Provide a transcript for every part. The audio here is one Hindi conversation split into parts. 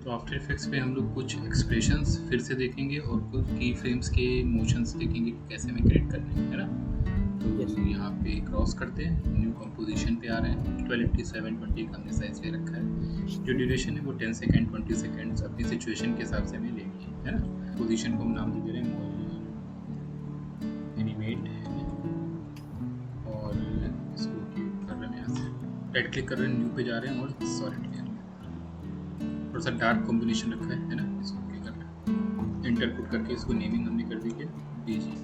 तो आफ्टर इफेक्ट्स पे हम लोग कुछ एक्सप्रेशंस फिर से देखेंगे और कुछ की फ्रेम्स के मोशंस देखेंगे कि कैसे हमें क्रिएट करने हैं, है ना? Yes. तो यहाँ पे क्रॉस करते हैं, न्यू कंपोजिशन पे आ रहे हैं। 12:87:20 का हमने साइज ले रखा है। जो ड्यूरेशन है वो 10 सेकेंड 20 सेकेंड्स अपनी सिचुएशन के हिसाब से हमें लेनी है ना? पोजीशन को हम नाम दे रहे हैं एनिमेट और इसको क्लिक कर रहे हैं, यहाँ से राइट क्लिक कर रहे हैं, न्यू पे जा रहे हैं और सॉलिड ले रहे हैं। थोड़ा सा डार्क कॉम्बिनेशन रखा है ना? इसको क्लिक कर रहे हैं, इंटर पुट करके इसको नेमिंग हमने कर दी है डीजी।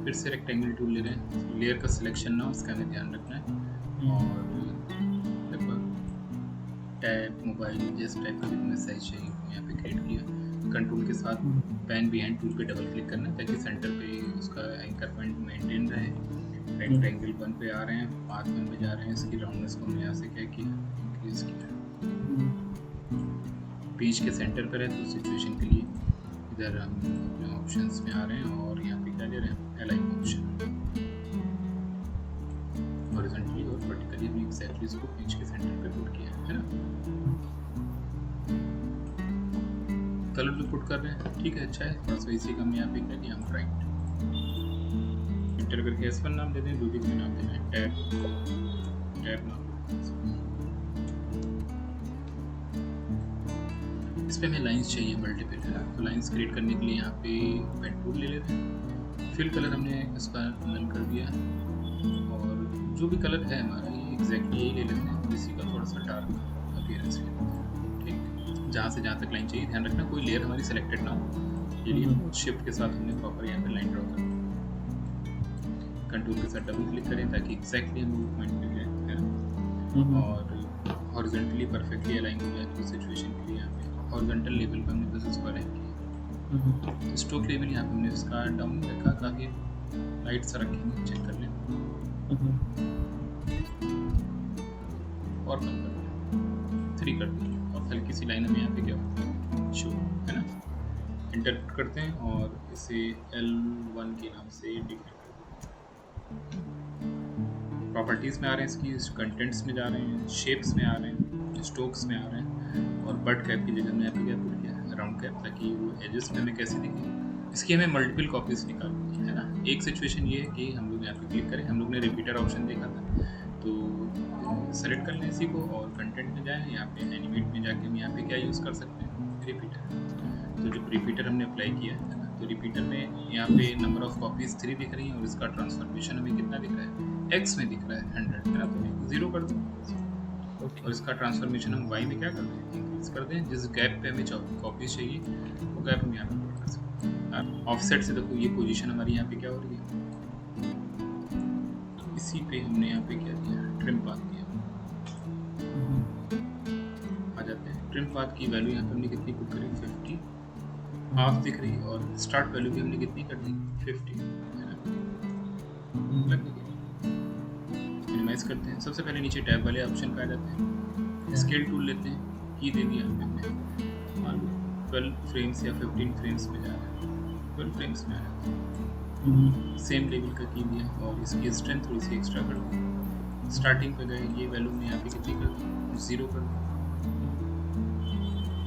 फिर से रेक्टेंगल टूल ले रहे हैं, लेयर का सिलेक्शन ना उसका हमें ध्यान रखना है और लगभग टैब मोबाइल जिस टाइप का भी हमें साइज चाहिए वो यहाँ पे क्रिएट किया। कंट्रोल के साथ पैन बिहाइंड टूल पे डबल क्लिक करना है ताकि सेंटर पे उसका एंकर पॉइंट मेंटेन रहे। रेक्टेंगल 1 पे आ रहे हैं, पाथ 1 पे जा रहे हैं, इसकी राउंडनेस को हमने यहाँ से क्या किया, इंक्रीज किया। पेज के सेंटर पर है तो सिचुएशन के लिए इधर हम अपने ऑप्शंस में आ रहे हैं और यहाँ पे क्या ले रहे हैं, अलाइन ऑप्शन। हॉरिजॉन्टली और वर्टिकली हमने एक्जैक्टली इसको पेज के सेंटर पे पुट किया है ना? कलर तो पुट कर रहे हैं, ठीक है, अच्छा है। थोड़ा सा इसी का हमने यहाँ पे क्या किया, हम राइट इंटर करके S1 नाम दे दें, रूबी में नाम देना है टैब नाम। इस पे हमें लाइंस चाहिए मल्टीपल, है ना? तो लाइंस क्रिएट करने के लिए यहाँ पे पेन टूल ले लेते हैं। फिल कलर हमने इसका नल कर दिया और जो भी कलर है हमारा ये एग्जैक्टली यही ले लेते हैं, इसी का थोड़ा सा डार्क अपीयरेंस ले लेते हैं। ठीक, जहाँ से जहाँ तक लाइन चाहिए ध्यान रखना कोई लेयर हमारी सेलेक्टेड ना हो, ये लिए शिफ्ट के साथ हमने प्रॉपर यहाँ पे लाइन ड्रॉ कर। कंट्रोल के साथ डबल क्लिक करें ताकि एग्जैक्टली हम वो पॉइंट पे जाए, है ना? और हॉरिजॉन्टली परफेक्टली अलाइन हो जाए तो सिचुएशन के लिए यहाँ पे हॉरिजॉन्टल लेवल पे हमने बस इसको अलाइन किया। तो स्ट्रोक लेवल यहाँ पे हमने इसका डाउन रखा, काफ़ी लाइट सा रखेंगे, चेक कर लें और कम कर दें, 3 कर दें और हल्की सी लाइन हमें यहाँ पे क्या शो, है ना? इंटर करते हैं और इसे L1 के नाम से डिक्लेयर प्रॉपर्टीज़ में आ रहे हैं, इसकी कंटेंट्स में जा रहे हैं, शेप्स में आ रहे हैं, स्ट्रोक्स में आ रहे हैं और बट कैप की जगह में यहाँ पे क्या पुट किया, राउंड कैप, ताकि वो एजेस में हमें कैसे दिखे। इसकी हमें मल्टीपल कॉपीज निकालनी है ना? एक सिचुएशन ये है कि हम लोग यहाँ पे क्लिक करें, हम लोग ने रिपीटर ऑप्शन देखा था तो सेलेक्ट कर लें इसी को और कंटेंट में जाएँ, यहाँ पे एनिमेट में जाके हम यहाँ पे क्या यूज़ कर सकते हैं, रिपीटर। तो जो रिपीटर हमने अप्लाई किया है ना, तो रिपीटर में यहाँ पे नंबर ऑफ कॉपीज 3 दिख रही हैं और इसका ट्रांसफॉर्मेशन हमें कितना दिख रहा है, x में दिख रहा है 100, है ना? तो 0 कर दो और इसका ट्रांसफॉर्मेशन हम y में क्या कर दें, इंक्रीज कर दें। जिस गैप पे हमें कॉपीज चाहिए वो गैप हम यहाँ पे पुट कर सकते हैं। ऑफसेट से देखो ये पोजीशन हमारी यहाँ पे क्या हो रही है, इसी पे हमने यहाँ पे क्या दिया, ट्रिम पाथ दिया। आ जाते हैं, ट्रिम पाथ की वैल्यू यहाँ पे हमने कितनी पुट करी, 50 हाफ दिख रही है और स्टार्ट वैल्यू भी हमने कितनी कर दी, 50, है ना? मिनिमाइज करते हैं, सबसे पहले नीचे टैब वाले ऑप्शन पे आ जाते हैं, स्केल टूल लेते हैं, की दे दिया हमने, मान लो 12 फ्रेम्स या 15 फ्रेम्स में जा रहा है, 12 फ्रेम्स में आ रहा है, सेम लेवल का की दिया और इसकी स्ट्रेंथ थोड़ी सी एक्स्ट्रा कर दी। स्टार्टिंग पे गए, ये वैल्यू हमने यहाँ पे कितनी कर दी, 0 कर दी।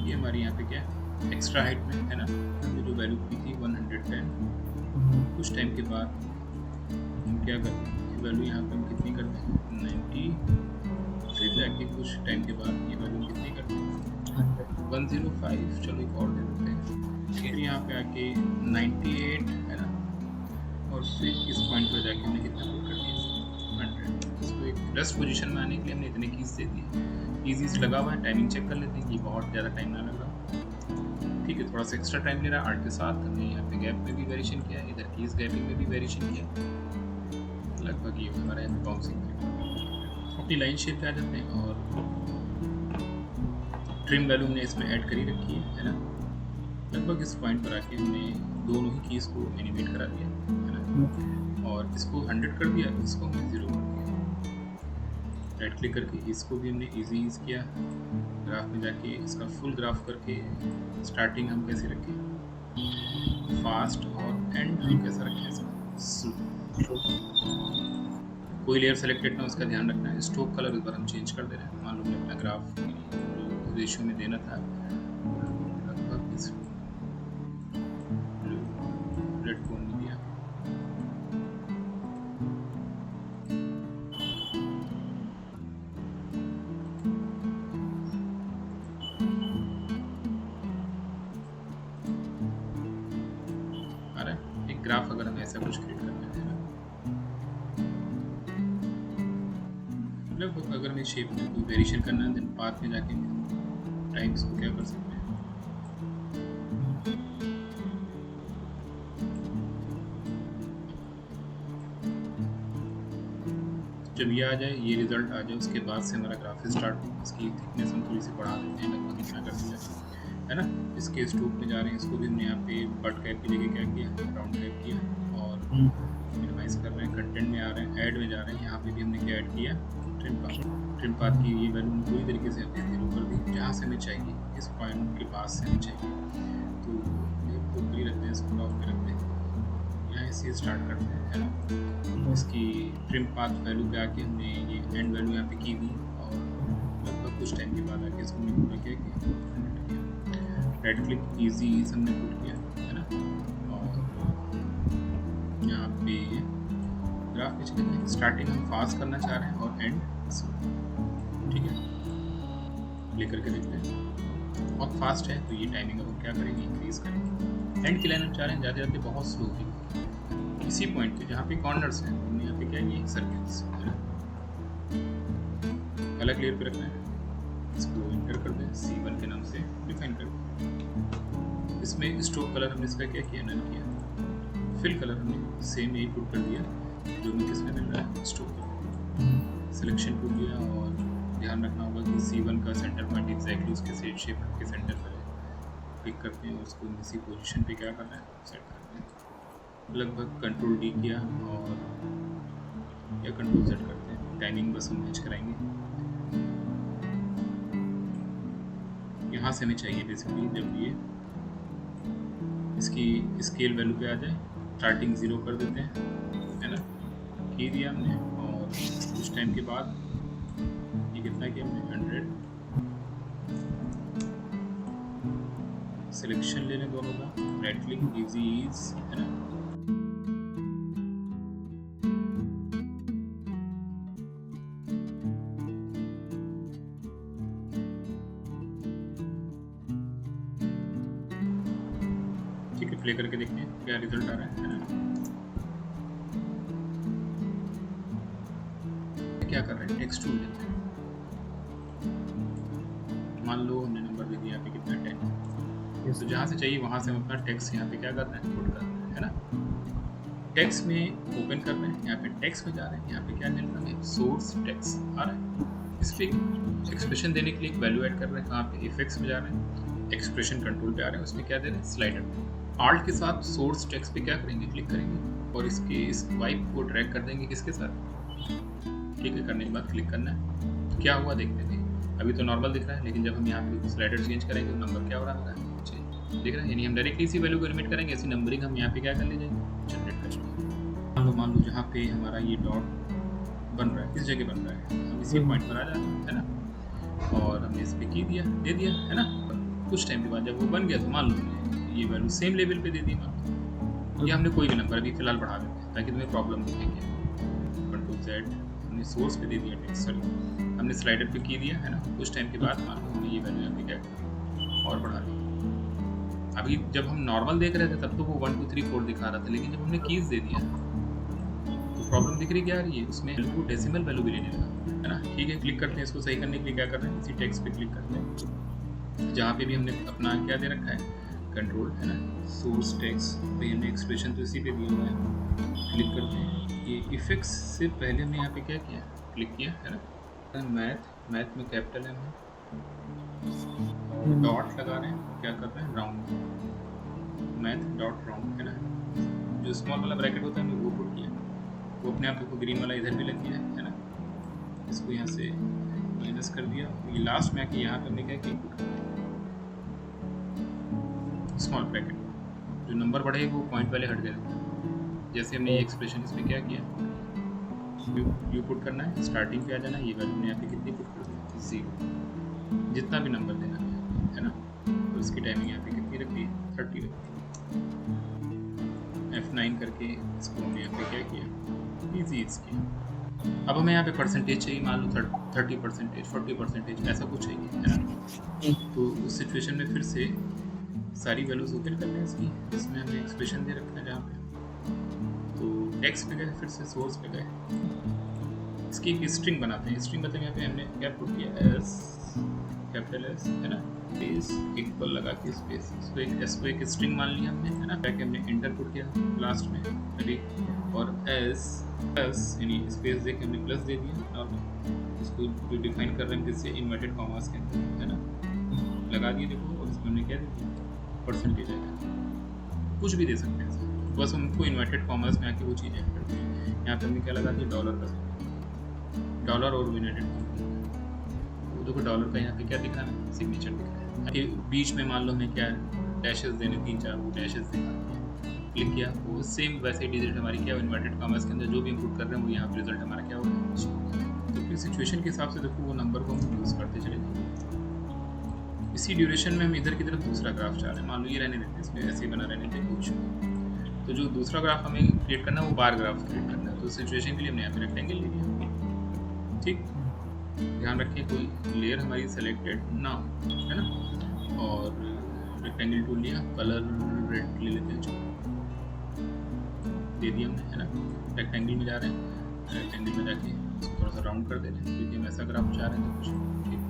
ये हमारी यहाँ पे क्या है, एक्स्ट्रा हाइट में, है ना? हमने जो वैल्यू की थी 110, कुछ टाइम के बाद हम क्या करते हैं, वैल्यू यहाँ पे हम कितनी करते हैं, 90, फिर जाके कुछ टाइम के बाद ये वैल्यू कितनी करते हैं, 105, चलो एक और दे देते हैं, फिर यहाँ पे आके 98, है ना? और फिर इस पॉइंट पर जाके हमने कितना पुट कर दिया, 100। इसको एक रेस्ट पोजीशन में आने के लिए हमने इतने कीज दे दिए। ईजी से लगा हुआ है, टाइमिंग चेक कर लेते हैं कि बहुत ज़्यादा टाइम ना लगा, ठीक है? थोड़ा सा एक्स्ट्रा टाइम ले रहा है, 8 के साथ हमने यहाँ पे गैप में भी वेरिएशन किया है, इधर कीज गैपिंग में भी वेरिएशन किया, लगभग ये हमारा यहाँ पे बाउंसिंग। अपनी लाइन शेप पे आ जाते हैं और ट्रिम वैल्यू हमने इसमें ऐड करी रखी है ना? लगभग इस पॉइंट पर आके हमने दोनों ही कीज को एनिमेट करा दिया, है ना? और इसको 100 कर दिया, इसको हमने 0 कर दिया। राइट क्लिक करके इसको भी हमने इजी यूज़ किया, ग्राफ में जाके इसका फुल ग्राफ करके स्टार्टिंग हम कैसे रखें, फास्ट, और एंड हम कैसे रखें इसका। कोई लेयर सेलेक्टेड ना उसका ध्यान रखना है। स्ट्रोक कलर इस बार हम चेंज कर दे रहे हैं। मान लो अपना ग्राफ रेशियो में देना था, लगभग इस रेड टोन में दिया। एक ग्राफ अगर हमें ऐसा कुछ क्रिएट करना है ना, मतलब अगर हमें शेप में कोई वेरिएशन करना है, देन पाथ में जाके टाइम्स को क्या कर सकते हैं, जब ये आ जाए, ये रिजल्ट आ जाए, उसके बाद से हमारा ग्राफ स्टार्ट हो। इसकी थिकनेस हम थोड़ी सी बढ़ा देते हैं, लगभग इतना कर दिया है ना। इसके स्ट्रोक में जा रहे हैं, इसको भी हमने यहाँ पे बट कैप की जगह क्या किया, राउंड कैप किया और मिनिमाइज कर रहे हैं। कंटेंट में आ रहे हैं, ऐड में जा रहे हैं, यहाँ पे भी हमने क्या ऐड किया, ट्रिम पाथ की ये वैल्यू पूरी तरीके से हमने 0 कर दी, जहाँ से हमें चाहिए, इस पॉइंट के पास से हमें चाहिए। तो ऊपरी रखते हैं, इसको लॉक में रखते हैं, यहाँ से स्टार्ट करते हैं, है ना। इसकी ट्रिम पाथ वैल्यू पे आके हमने ये एंड वैल्यू यहाँ पे की दी और लगभग कुछ टाइम के बाद आके इसको हमने पूरा क्या किया, राइट क्लिक इजी हमने पुट किया, है ना। और यहाँ पे ग्राफ पे चलते हैं, स्टार्टिंग हम फास्ट करना चाह रहे हैं और एंड स्लो, ठीक है। प्ले करके देखते हैं, बहुत फास्ट है तो ये टाइमिंग अब क्या करेंगे, इंक्रीज करेंगे। एंड की लाइन हम चाह रहे हैं जाते जाते बहुत स्लो थी, इसी पॉइंट पे जहाँ पे कॉर्नर्स हैं हमने यहाँ पे क्या ये सर्कल्स, है ना। अलग लेयर पे रखना है, इसको इंटर कर दें, C1 के नाम से डिफाइन कर दें। इसमें स्ट्रोक कलर हमने इसका क्या किया, नन किया। फिल कलर हमने सेम यही पुट कर दिया जो हमें किसमें मिल रहा है, स्ट्रोक कलर। सिलेक्शन पुट दिया और ध्यान रखना होगा कि C1 का सेंटर पॉइंट एग्जैक्टली उसके सेट शेप के सेंटर पर है। क्लिक करते हैं और उसको इसी पोजीशन पे क्या करना है, सेट करते हैं। लगभग कंट्रोल D किया और या कंट्रोल Z करते हैं, टाइमिंग बस हम मैच कराएंगे। यहाँ से हमें चाहिए बेसिकली जब ये इसकी स्केल वैल्यू पे आ जाए, स्टार्टिंग 0 कर देते हैं, है ना। की दिया हमने और कुछ टाइम के बाद ये कितना किया हमने, 100। सिलेक्शन लेने दोनों का, राइट क्लिक इजी ईज, है ना। प्ले करके देखते हैं क्या रिजल्ट आ रहा है ना। क्या कर रहे हैं, टेक्स्ट टूल लेते हैं, मान लो हमने नंबर दे दिया यहाँ पे कितना 10, तो जहाँ से चाहिए वहाँ से हम अपना टेक्स्ट यहाँ पे क्या करना है, पुट करना है ना। टेक्स्ट में ओपन कर रहे हैं, यहाँ पे टेक्स्ट में जा रहे हैं, यहाँ पे क्या मिल रहा है, सोर्स टेक्स्ट आ रहा है। इस पर एक्सप्रेशन देने के लिए एक वैल्यू ऐड कर रहे हैं, कहाँ पे, इफेक्ट्स में जा रहे हैं, एक्सप्रेशन कंट्रोल पे आ रहे हैं, उसमें क्या दे रहे हैं, स्लाइडर। आल्ट के साथ सोर्स टेक्स्ट पे क्या करेंगे, क्लिक करेंगे और इसके इस वाइप को ड्रैग कर देंगे किसके साथ, ठीक है। करने के बाद क्लिक करना है, तो क्या हुआ देखते थे, अभी तो नॉर्मल दिख रहा है, लेकिन जब हम यहाँ पे स्लाइडर चेंज करेंगे तो नंबर क्या हो रहा है, दिख रहा है। यानी हम डायरेक्टली इसी वैल्यू को एलिमिनेट करेंगे, ऐसी नंबरिंग हम यहाँ पे क्या कर ले जाएंगे, जनरेट कर लेंगे। मान लो जहाँ पे हमारा ये डॉट बन रहा है, किस जगह बन रहा है, हम इसी पॉइंट पर आ जाते हैं, है ना। और हमने इस पर की दिया, दे दिया, है ना। कुछ टाइम के बाद जब वो बन गया तो मान लो ये वैल्यू सेम लेवल पे दे दी, मान लो। या हमने कोई भी नंबर अभी फिलहाल बढ़ा देते हैं ताकि तुम्हें प्रॉब्लम दिखेगी। कंट्रोल Z हमने सोर्स पे दे दिया टेक्स्ट, सॉरी हमने स्लाइडर पे की दिया, है ना। कुछ टाइम के बाद मान लो हमने ये वैल्यू यहाँ पे क्या और बढ़ा दी। अभी जब हम नॉर्मल देख रहे थे तब तो वो 1 2 3 4 दिखा रहा था, लेकिन जब हमने कीज दे दिया तो प्रॉब्लम दिख रही क्या आ रही है, उसमें वो डेसिमल वैल्यू भी लेने लगा, है ना। ठीक है, क्लिक करते हैं, इसको सही करने के लिए क्या कर रहे हैं, इसी टेक्स्ट पे क्लिक करते हैं जहाँ पे भी हमने अपना क्या दे रखा है, कंट्रोल, है ना। सोर्स टेक्स्ट पे हमने एक्सप्रेशन तो इसी पे दिया हुआ है, क्लिक करते हैं। ये इफेक्ट्स से पहले हमने यहाँ पे क्या किया, क्लिक किया, है ना। मैथ में कैपिटल M है, डॉट लगा रहे हैं, क्या कर रहे हैं, राउंड, मैथ डॉट राउंड, है ना। जो स्मॉल वाला ब्रैकेट होता है हमने वो पुट किया, वो अपने आप को ग्रीन वाला इधर भी लग गया है ना। इसको यहाँ से माइनस कर दिया, ये लास्ट में आके यहाँ पे हमने क्या किया, स्मॉल ब्रैकेट, जो नंबर बढ़े वो पॉइंट वाले हट गए। जैसे हमने ये एक्सप्रेशन इसमें क्या किया, यू पुट करना है, स्टार्टिंग पे आ जाना, ये वैल्यू ने यहाँ पे कितनी पुट कर दी, 0। जितना भी नंबर देना है ना। तो इसकी टाइमिंग यहाँ पे कितनी रख दी है, 30 रख दी। F9 करके इसको हमने यहाँ पे क्या किया, ईजी किया। अब हमें यहाँ पे परसेंटेज चाहिए, मान लो 30%, 40%, ऐसा कुछ चाहिए, है ना। तो उस सिचुएशन में फिर से सारी वैल्यूज ओपन कर लें इसकी, इसमें हमने एक्सप्रेशन दे रखा है जहाँ पे, तो एक्स पे गए, फिर से सोर्स पे गए, इसकी एक स्ट्रिंग बनाते हैं। स्ट्रिंग मतलब यहाँ पे हमने क्या पुट किया, एस, कैपिटल एस, है ना, स्पेस इक्वल लगा के स्पेस, इसको एक स्ट्रिंग मान लिया हमने, है ना। ताकि हमने इंटर पुट किया लास्ट में अभी, और एस प्लस यानी स्पेस दे के हमने प्लस दे दिया, और इसको डिफाइन कर रहे हैं किससे, इन्वर्टेड कॉमास के अंदर, है ना, लगा दिए देखो। और इसमें हमने क्या दे दिया, परसेंटेज है, कुछ भी दे सकते हैं, बस हमको इन्वर्टेड कॉमर्स में आके वो चीज़ ऐड करती है। यहाँ पे हमने क्या लगा दिया, डॉलर का, डॉलर और इन्वर्टेड कॉमर्स, वो देखो डॉलर का यहाँ पे क्या दिख रहा है, सिग्नेचर दिख रहा है। बीच में मान लो हमें क्या डैशेस देने, 3-4 वो डैशेस देना, क्लिक किया, वो सेम वैसे ही डिजिट हमारी क्या, इन्वर्टेड कॉमर्स के अंदर जो भी इनपुट कर रहे हैं वो यहाँ पे रिजल्ट हमारा क्या होगा। तो फिर सिचुएशन के हिसाब से देखो वो नंबर को हम यूज़ करते चले जाएंगे। इसी ड्यूरेशन में हम इधर की तरफ दूसरा ग्राफ चाह रहे हैं, मान लो ये रहने देते हैं, इसमें ऐसे ही बना रहने देते कुछ। तो जो दूसरा ग्राफ हमें क्रिएट करना है वो बार ग्राफ क्रिएट करना है। तो सिचुएशन के लिए हमने यहाँ पे रेक्टेंगल ले लिया, ठीक। ध्यान रखिए कोई लेयर हमारी सेलेक्टेड ना हो, है ना। और रेक्टेंगल टूल लिया, कलर रेड ले लेते हैं, दे दिया हमने, है ना। रेक्टेंगल में जा रहे हैं, रेक्टेंगल में जाके थोड़ा सा राउंड कर दे रहे हैं, क्योंकि हम ऐसा ग्राफ चाह रहे हैं तो कुछ, ठीक।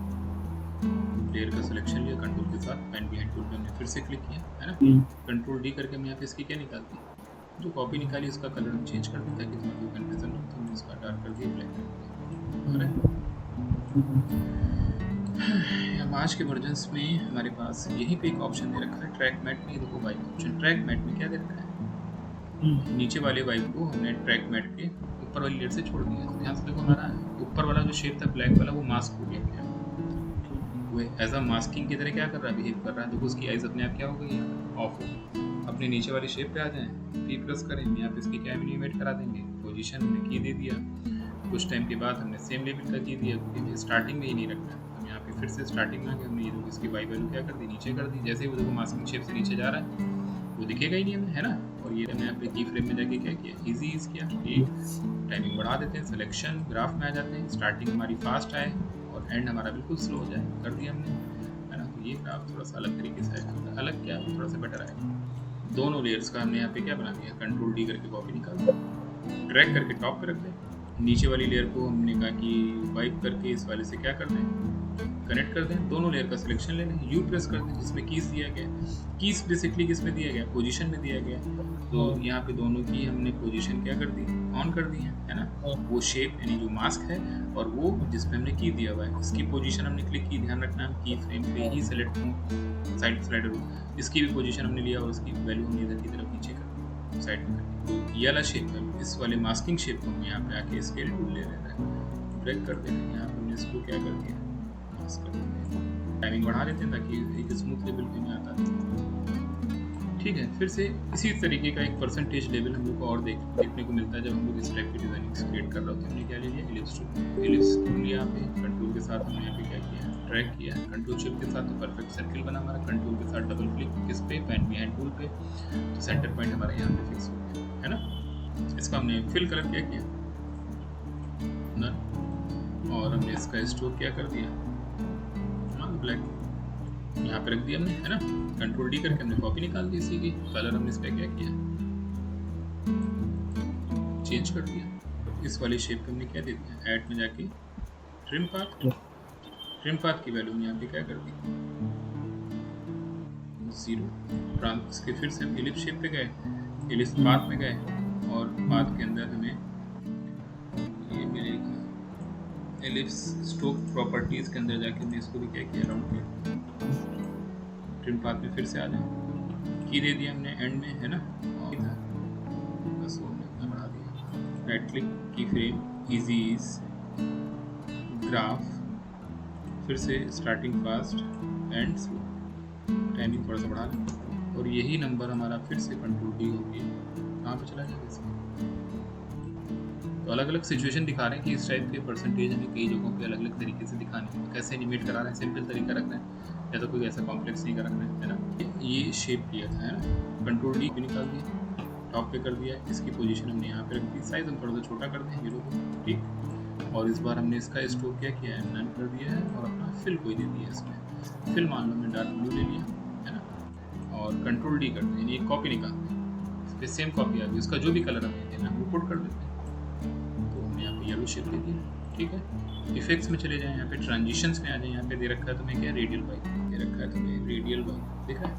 लेयर का सिलेक्शन लिया कंट्रोल के साथ, पेन बिहाइंड टूल पे हमने फिर से क्लिक किया, है ना। कंट्रोल डी करके हम यहाँ पे इसकी क्या निकालते हैं, जो कॉपी निकाली उसका कलर हम चेंज कर दें ताकि तुम्हें कोई कन्फ्यूजन हो। तो हमने इसका डार्क कर दिया, ब्लैक कर दिया। आज के वर्जन्स में हमारे पास यहीं पे एक ऑप्शन दे रखा है ट्रैक मैट में, देखो वाइप ऑप्शन। ट्रैक मैट में क्या दे रखा है, नीचे वाले वाइप को हमने ट्रैक मैट के ऊपर वाली लेयर से छोड़ दिया। तो यहाँ से देखो हमारा ऊपर वाला जो शेप था ब्लैक वाला वो मास्क हो गया, वो एज अ मास्किंग की तरह क्या कर रहा है, बिहेव कर रहा है। देखो उसकी आइज अपने आप क्या हो गई है, ऑफ हो। अपने नीचे वाली शेप पे आ जाएं, P+ करें, यहाँ पे इसकी क्या एनिमेट करा देंगे, पोजीशन हमने की दे दिया। कुछ टाइम के बाद हमने सेम लेवल का की दिया, क्योंकि स्टार्टिंग में ही नहीं रखना है। हम यहाँ पे फिर से स्टार्टिंग में आके हमने ये देखो इसकी वाई वैल्यू क्या कर दी, नीचे कर दी। जैसे ही वो देखो मास्किंग शेप से नीचे जा रहा है वो दिखेगा ही नहीं हमें, है ना। और ये हमने यहाँ पे की फ्रेम में जाके क्या किया, ईजी किया, एक टाइमिंग बढ़ा देते हैं, सिलेक्शन ग्राफ में आ जाते हैं, स्टार्टिंग हमारी फास्ट आए और एंड हमारा बिल्कुल स्लो हो जाए, कर दिया हमने, है ना। तो ये ग्राफ थोड़ा सा अलग तरीके से आएगा, अलग क्या थोड़ा सा बेटर आएगा। दोनों लेयर्स का हमने यहाँ पे क्या बना दिया, कंट्रोल डी करके कॉपी निकाल दिया, ड्रैग करके टॉप पे रख दें। नीचे वाली लेयर को हमने कहा कि वाइप करके इस वाले से क्या कर दें, कनेक्ट कर दें। दोनों लेयर का सिलेक्शन ले लें, यू प्रेस कर दें, जिसमें कीज दिया गया, कीज बेसिकली किस में दिया गया, पोजीशन में दिया गया। तो यहाँ पे दोनों की हमने पोजीशन क्या कर दी, ऑन कर दी है ना। वो शेप यानी जो मास्क है और वो जिसमें हमने की दिया हुआ है, इसकी पोजीशन हमने क्लिक की, ध्यान रखना की फ्रेम पे ही सेलेक्ट हो, साइड स्लाइडर इसकी भी पोजीशन हमने लिया और उसकी वैल्यू हमने इधर की तरफ नीचे कर साइड में। तो ये वाला शेप है, इस वाले मास्किंग शेप को हम यहाँ पे आके स्केल टूल ले रहे हैं, ब्रेक कर दे रहे हैं। यहाँ पे हमने इसको क्या कर दिया, मास्क कर देते हैं, टाइमिंग बढ़ा देते हैं ताकि एक स्मूथ लेवल पे में आता है, ठीक है। फिर से इसी तरीके का एक परसेंटेज लेवल हम लोग को और देखने को मिलता है जब हम लोग इस टाइप की डिजाइनिंग क्रिएट कर रहे होते हैं। हमने क्या ले लिया, एलिप्स टूल लिया, यहाँ पे कंट्रोल के साथ हमने यहाँ पे क्या किया, ट्रैक किया, कंट्रोल शिफ्ट के साथ तो परफेक्ट सर्किल बना हमारा। कंट्रोल के साथ डबल क्लिक किस पे, पेन बिहाइंड टूल पे, तो सेंटर पॉइंट हमारा यहाँ पे फिक्स हो गया, है ना। इसका हमने फिल कलर क्या किया, नन, और हमने इसका स्ट्रोक क्या कर दिया, ब्लैक, यहाँ पे रख दिया हमने, है ना। कंट्रोल डी करके हमने कॉपी निकाल दी इसी की, कलर हमने इस पे क्या किया, चेंज कर दिया। इस वाली शेप पे हमने क्या दे दिया, ऐड में जाके ट्रिम पाथ की वैल्यू यहाँ पे क्या कर दी, 0। इसके फिर से हम एलिप्स शेप पे गए, एलिप्स पाथ में गए और पाथ के अंदर हमें ये मिलेगा एलिप्स स्ट्रोक प्रॉपर्टीज के अंदर जाके हमने इसको भी क्या किया, राउंड किया। ट्रिम पाथ में फिर से आ जाए, की दे दिया हमने एंड में, है ना, बस वो हमने बढ़ा दिया। राइट क्लिक की फ्रेम, इजी ग्राफ, फिर से starting fast and slow, timing थोड़ा सा बढ़ा लें और यही नंबर हमारा फिर से कंट्रोल डी होगी, कहाँ पे चला जाएगा इसमें, तो अलग अलग सिचुएशन दिखा रहे हैं कि इस टाइप के परसेंटेज हमें कई जगहों पे अलग अलग तरीके से दिखाने हैं। कैसे एनिमेट करा रहे हैं, सिंपल तरीका रख रहे हैं या तो कोई ऐसा कॉम्प्लेक्स नहीं कर रखना है ना। ये शेप किया था है ना, कंट्रोल डी भी निकाल दिया, टॉप पे कर दिया, इसकी पोजीशन हमने यहाँ पे रख दी, साइज हम थोड़ा सा छोटा कर दें जीरो को, ठीक। और इस बार हमने इसका स्ट्रोक क्या किया है, नन कर दिया है और अपना फिल कोई दे दिया इसमें। फिल मान लो हमने डार्क ब्लू ले लिया है ना, और कंट्रोल डी करते हैं, एक कॉपी निकालते हैं, इस पर सेम कॉपी आ गई, उसका जो भी कलर हमें देना है वो पुट कर देते हैं। तो हमने यहाँ पे येलो शेप ले दिया, ठीक है। इफेक्ट्स में चले जाएं, यहाँ पे ट्रांजिशंस में आ जाए, यहाँ पे दे रखा है तुम्हें क्या, रेडियल वाइप दे रखा है तुम्हें, रेडियल वाइप देखा है,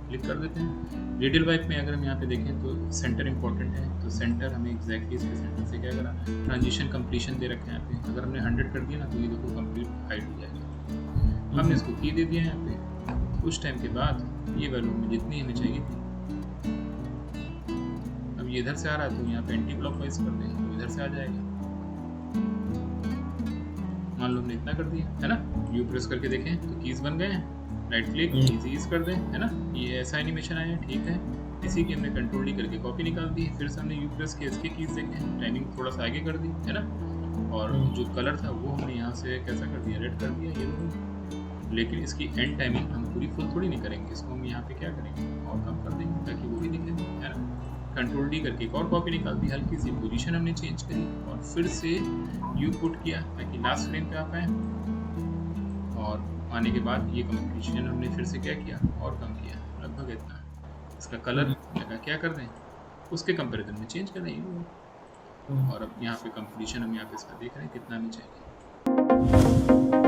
क्लिक कर देते हैं। रेडियल वाइप में अगर हम यहाँ पे देखें तो सेंटर इंपॉर्टेंट है, तो सेंटर हमें एग्जैक्टली इसके सेंटर से क्या कराना है, ट्रांजिशन कंप्लीशन दे रखा है यहाँ पे। अगर हमने 100 कर दिया ना तो ये देखो कंप्लीट हाइड हो जाएगा। हमने इसको की दे दिया है यहाँ पे। कुछ टाइम के बाद ये वैल्यू हमें जितनी हमें चाहिए थी, अब ये इधर से आ रहा है तो यहाँ पे एंटी क्लॉकवाइज कर दें तो इधर से आ जाएगा। मान लो हमने इतना कर दिया है ना, यू प्रेस करके देखें तो कीज बन गए हैं, राइट क्लिक इज कर दें है ना, ये ऐसा एनिमेशन आया, ठीक है। इसी की हमने कंट्रोल डी करके कॉपी निकाल दी, फिर से हमने यू प्रेस के इसके कीज देखें, टाइमिंग थोड़ा सा आगे कर दी है ना, और जो कलर था वो हमने यहाँ से कैसा कर दिया, रेड कर दिया ये। लेकिन इसकी एंड टाइमिंग हम पूरी फुल थोड़ी नहीं करेंगे, इसको हम यहाँ पे क्या करेंगे और कम कर देंगे ताकि वो भी दिखे है ना। कंट्रोल डी करके एक और कॉपी निकाल दी, हल्की सी पोजीशन हमने चेंज करी और फिर से यू पुट किया ताकि लास्ट फ्रेम पे आ पाए, और आने के बाद ये कंप्लीशन हमने फिर से क्या किया और कम किया, लगभग इतना। इसका कलर लगा क्या कर दें, उसके कंपैरिजन में चेंज कर दें। और अब यहाँ पे कंप्लीशन हम यहाँ पे इसका देख रहे हैं कितना हमें चाहिए।